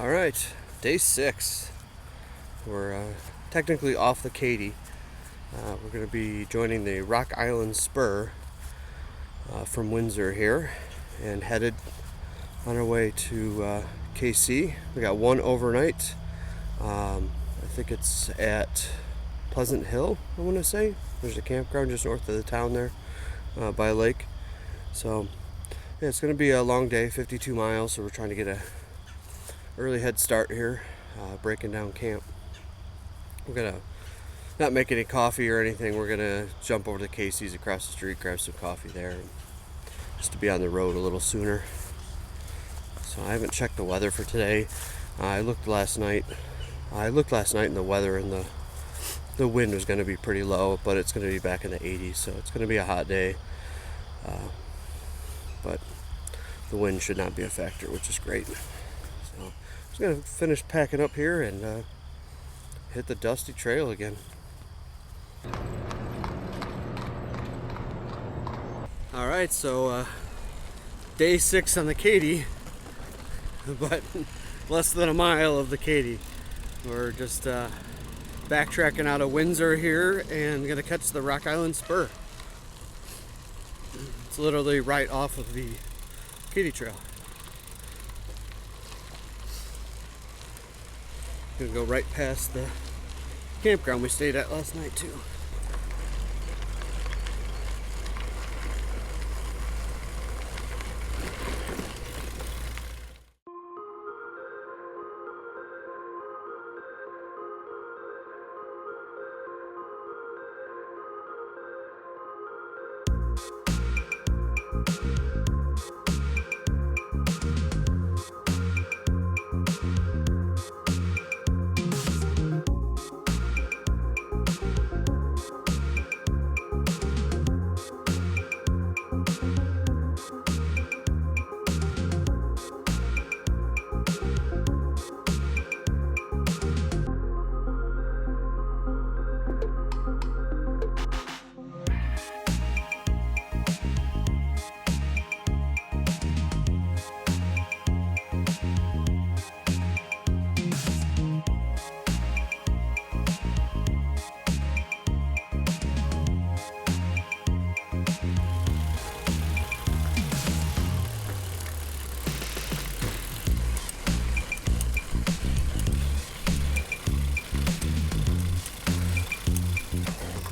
All right, day 6. We're technically off the Katy. We're going to be joining the Rock Island Spur from Windsor here and headed on our way to KC. We got one overnight. I think it's at Pleasant Hill, I want to say. There's a campground just north of the town there by a lake. So yeah, it's going to be a long day, 52 miles, so we're trying to get a early head start here, breaking down camp. We're gonna not make any coffee or anything. We're gonna jump over to Casey's across the street, grab some coffee there, just to be on the road a little sooner. So I haven't checked the weather for today. I looked last night and the weather and the wind was going to be pretty low, but it's going to be back in the 80s, so it's going to be a hot day. But the wind should not be a factor, which is great. So I'm just going to finish packing up here and hit the dusty trail again. All right, so day 6 on the Katy, but less than a mile of the Katy. We're just backtracking out of Windsor here and gonna catch the Rock Island Spur. It's literally right off of the Katy Trail. Gonna go right past the campground we stayed at last night too.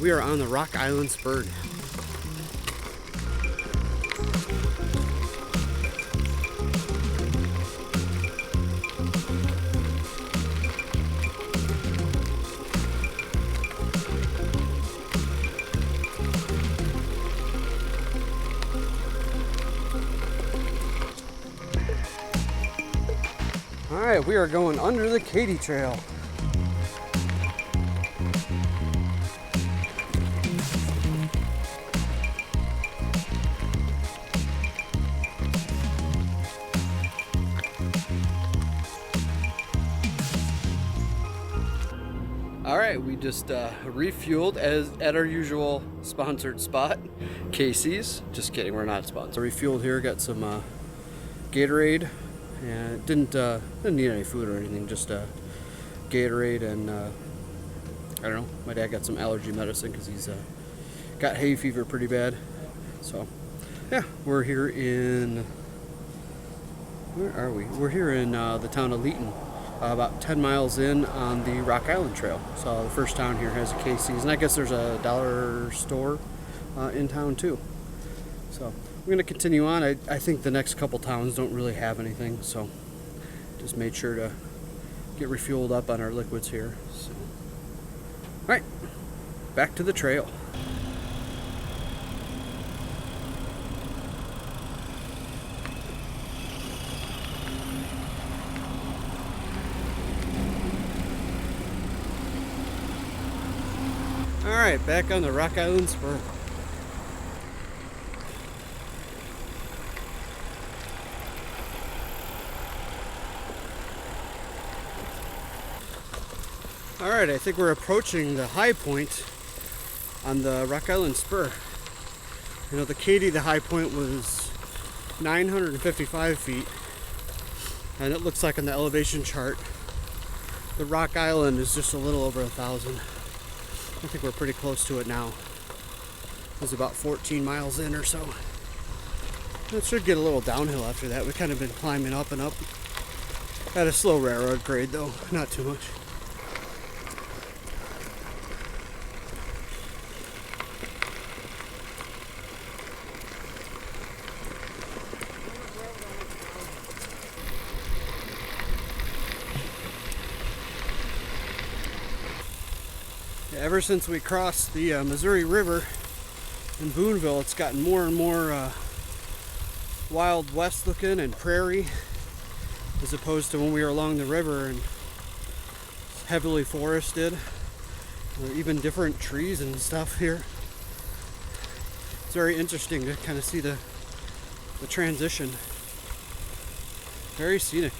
We are on the Rock Island Spur. All right, we are going under the Katy Trail. All right, we just refueled at our usual sponsored spot, Casey's. Just kidding, we're not sponsored. Refueled here, got some Gatorade, and didn't need any food or anything, just Gatorade and I don't know. My dad got some allergy medicine because he's got hay fever pretty bad. So yeah, we're here in where are we? We're here in the town of Leeton. About 10 miles in on the Rock Island Trail. So the first town here has a Casey's, and I guess there's a dollar store in town too. So we're going to continue on. I think the next couple towns don't really have anything, so just made sure to get refueled up on our liquids here. So, all right, back to the trail. All right, back on the Rock Island Spur. All right, I think we're approaching the high point on the Rock Island Spur. You know, the Katy, the high point was 955 feet. And it looks like on the elevation chart, the Rock Island is just a little over 1,000. I think we're pretty close to it now. It's about 14 miles in or so. It should get a little downhill after that. We've kind of been climbing up and up. At a slow railroad grade though, not too much. Ever since we crossed the Missouri River in Boonville, it's gotten more and more Wild West looking and prairie, as opposed to when we were along the river and heavily forested. Even different trees and stuff here. It's very interesting to kind of see the transition. Very scenic.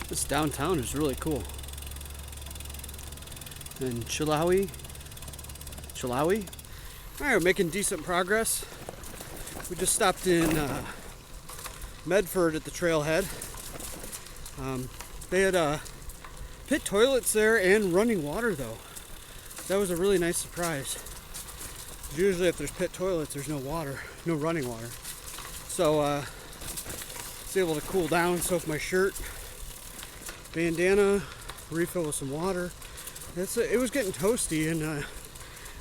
This downtown is really cool. And Chilawi. Alright, we're making decent progress. We just stopped in Medford at the trailhead. They had pit toilets there and running water though. That was a really nice surprise. Usually if there's pit toilets, there's no water, no running water. So I was able to cool down, soak my shirt, bandana, refill with some water. It was getting toasty, and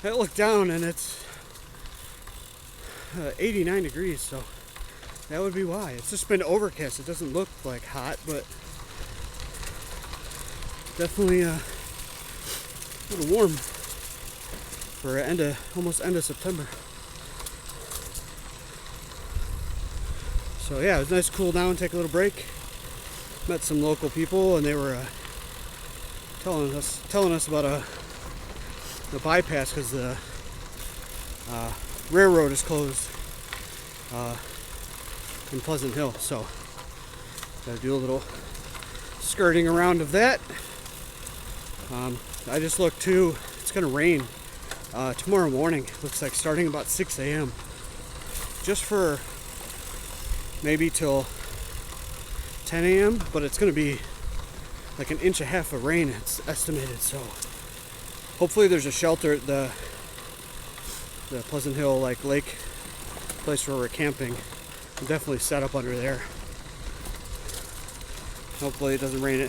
I looked down and it's 89 degrees, so that would be why. It's just been overcast. It doesn't look like hot, but definitely a little warm for almost end of September. So yeah, it was nice to cool down, take a little break. Met some local people, and they were telling us about the bypass because the railroad is closed in Pleasant Hill. So got to do a little skirting around of that. I just looked too. It's gonna rain tomorrow morning. Looks like starting about 6 a.m. just for maybe till 10 a.m. but it's gonna be like 1.5 inches of rain, it's estimated. So hopefully there's a shelter at the Pleasant Hill like lake place where we're camping. We'll definitely set up under there. Hopefully it doesn't rain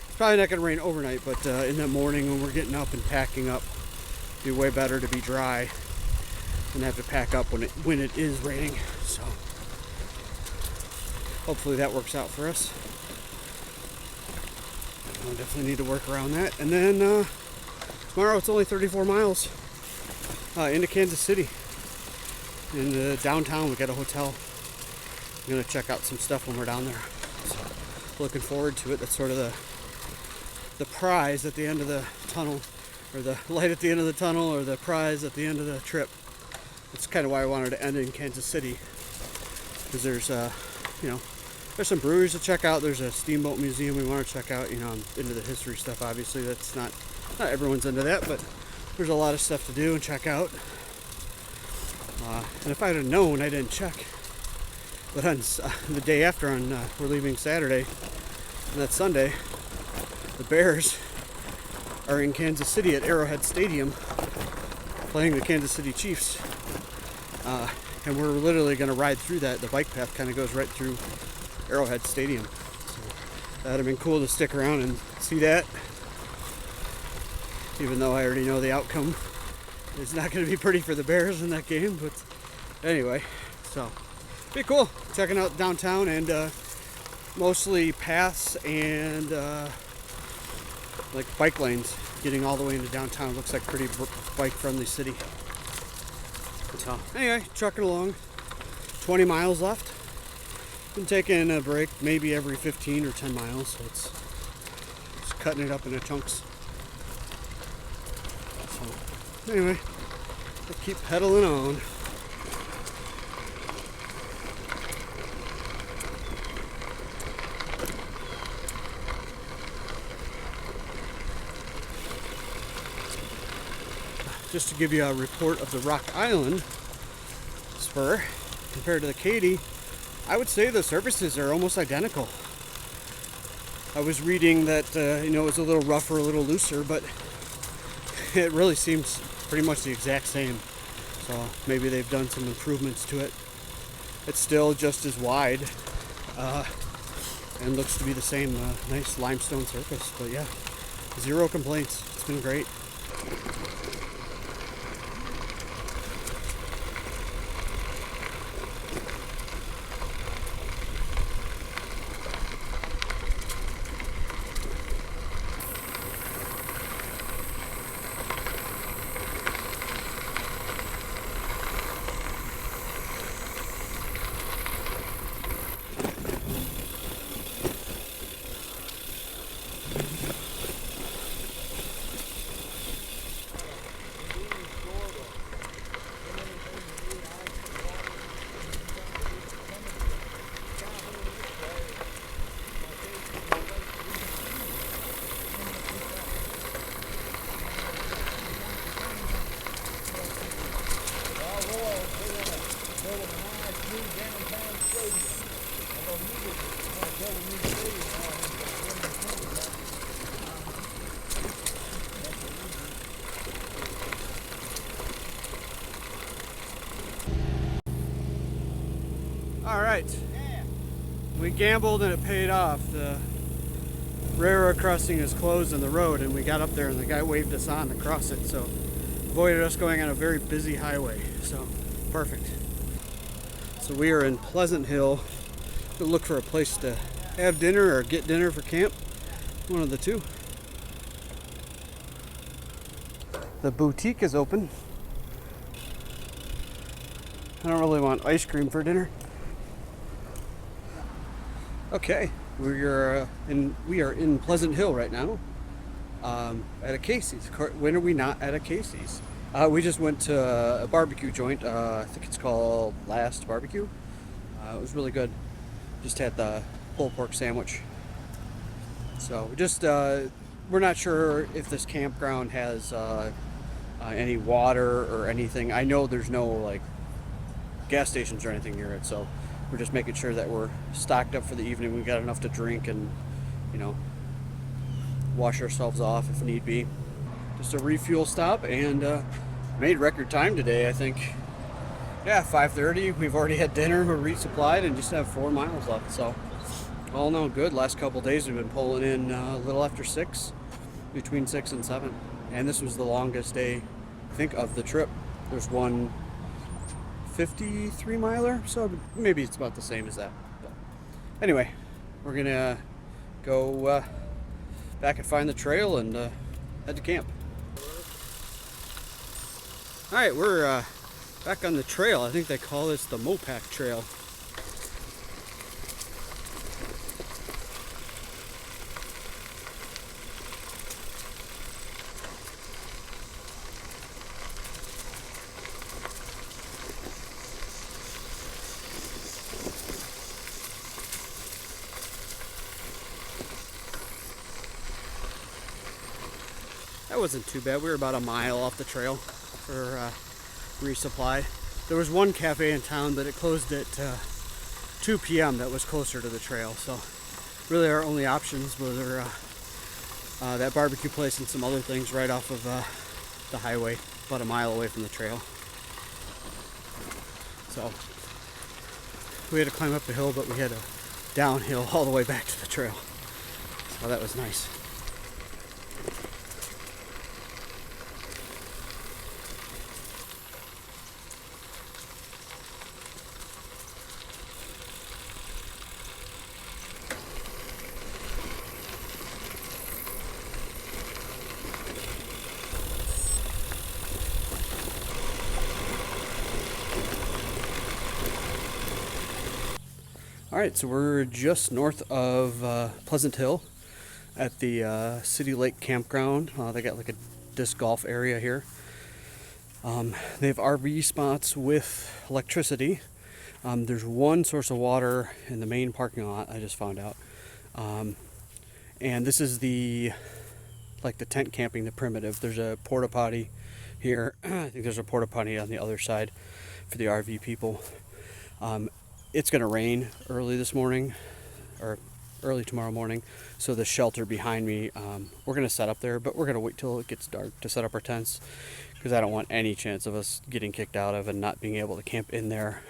it's probably not gonna rain overnight, but in the morning when we're getting up and packing up, it'd be way better to be dry than have to pack up when it is raining. So hopefully that works out for us. We'll definitely need to work around that. And then tomorrow it's only 34 miles into Kansas City. In downtown, we got a hotel. I'm gonna check out some stuff when we're down there. So looking forward to it. That's sort of the prize at the end of the tunnel, or the light at the end of the tunnel, or the prize at the end of the trip. That's kind of why I wanted to end in Kansas City, because there's there's some breweries to check out. There's a steamboat museum we want to check out. I'm into the history stuff, obviously. That's not everyone's into that, but there's a lot of stuff to do and check out. And if I'd have known, I didn't check. But on the day after, we're leaving Saturday, and that's Sunday, the Bears are in Kansas City at Arrowhead Stadium playing the Kansas City Chiefs. And we're literally going to ride through that. The bike path kind of goes right through Arrowhead Stadium. So that'd have been cool to stick around and see that. Even though I already know the outcome. It's not going to be pretty for the Bears in that game. But anyway, so be cool. Checking out downtown and mostly paths and like bike lanes getting all the way into downtown. It looks like pretty bike friendly city. So anyway, trucking along, 20 miles left. Been taking a break maybe every 15 or 10 miles, so it's cutting it up into chunks. So anyway, I keep pedaling on. Just to give you a report of the Rock Island Spur compared to the Katy, I would say the surfaces are almost identical. I was reading that it was a little rougher, a little looser, but it really seems pretty much the exact same. So maybe they've done some improvements to it. It's still just as wide and looks to be the same nice limestone surface. But yeah, zero complaints. It's been great. All right, we gambled and it paid off. The railroad crossing is closed on the road, and we got up there and the guy waved us on to cross it, so avoided us going on a very busy highway. So perfect. So we are in Pleasant Hill to look for a place to have dinner or get dinner for camp, one of the two. The boutique is open. I don't really want ice cream for dinner. Okay, we are in Pleasant Hill right now, at a Casey's. When are we not at a Casey's? We just went to a barbecue joint. I think it's called Last Barbecue. It was really good. Just had the pulled pork sandwich. So we're not sure if this campground has any water or anything. I know there's no like gas stations or anything near it, so we're just making sure that we're stocked up for the evening. We got enough to drink and, wash ourselves off if need be. Just a refuel stop, and made record time today, I think. Yeah, 5:30. We've already had dinner, we're resupplied, and just have 4 miles left. So all in all good. Last couple days we've been pulling in a little after 6, between 6 and 7. And this was the longest day, I think, of the trip. There's one 53 miler, so maybe it's about the same as that. But anyway, we're gonna go back and find the trail and head to camp. All right, we're back on the trail. I think they call this the Mopac Trail. That wasn't too bad. We were about a mile off the trail for resupply. There was one cafe in town, but it closed at 2 p.m. that was closer to the trail. So really our only options were that barbecue place and some other things right off of the highway, about a mile away from the trail. So we had to climb up the hill, but we had a downhill all the way back to the trail. So that was nice. All right, so we're just north of Pleasant Hill at the City Lake Campground. They got like a disc golf area here. They have RV spots with electricity. There's one source of water in the main parking lot, I just found out. And this is the tent camping, the primitive. There's a porta potty here. I think there's a porta potty on the other side for the RV people. It's going to rain early this morning, or early tomorrow morning, so the shelter behind me, we're going to set up there, but we're going to wait till it gets dark to set up our tents, because I don't want any chance of us getting kicked out of and not being able to camp in there,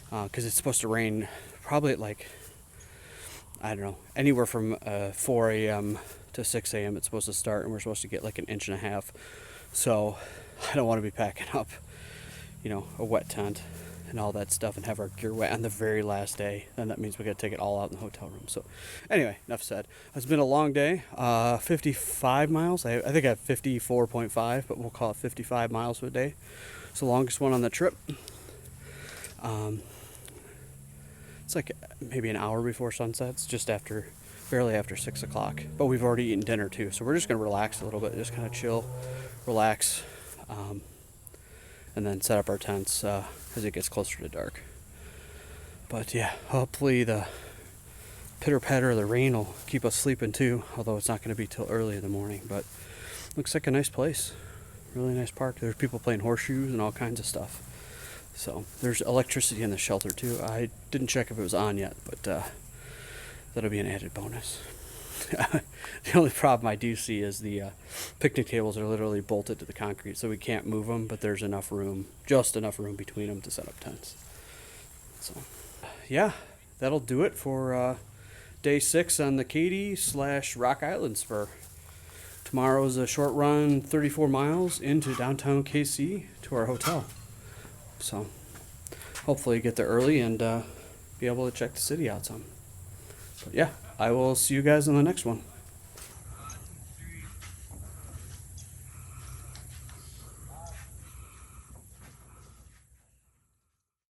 because it's supposed to rain probably at I don't know, anywhere from 4 a.m. to 6 a.m. it's supposed to start, and we're supposed to get like an inch and a half. So I don't want to be packing up, a wet tent and all that stuff and have our gear wet on the very last day. Then that means we got to take it all out in the hotel room. So anyway, enough said. It's been a long day. 55 miles. I think I have 54.5, but we'll call it 55 miles a day. It's the longest one on the trip. It's like maybe an hour before sunset. It's just barely after 6 o'clock. But we've already eaten dinner too, so we're just gonna relax a little bit, just kind of chill, relax, and then set up our tents as it gets closer to dark. But yeah, hopefully the pitter patter of the rain will keep us sleeping too, although it's not going to be till early in the morning. But looks like a nice place, really nice park. There's people playing horseshoes and all kinds of stuff. So there's electricity in the shelter too. I didn't check if it was on yet, but that'll be an added bonus. The only problem I do see is the picnic tables are literally bolted to the concrete, so we can't move them, but there's enough room, just enough room between them to set up tents. So yeah, that'll do it for day 6 on the Katy/Rock Island Spur. Tomorrow's a short run, 34 miles into downtown KC to our hotel. So hopefully get there early and be able to check the city out some. But yeah, I will see you guys in the next one.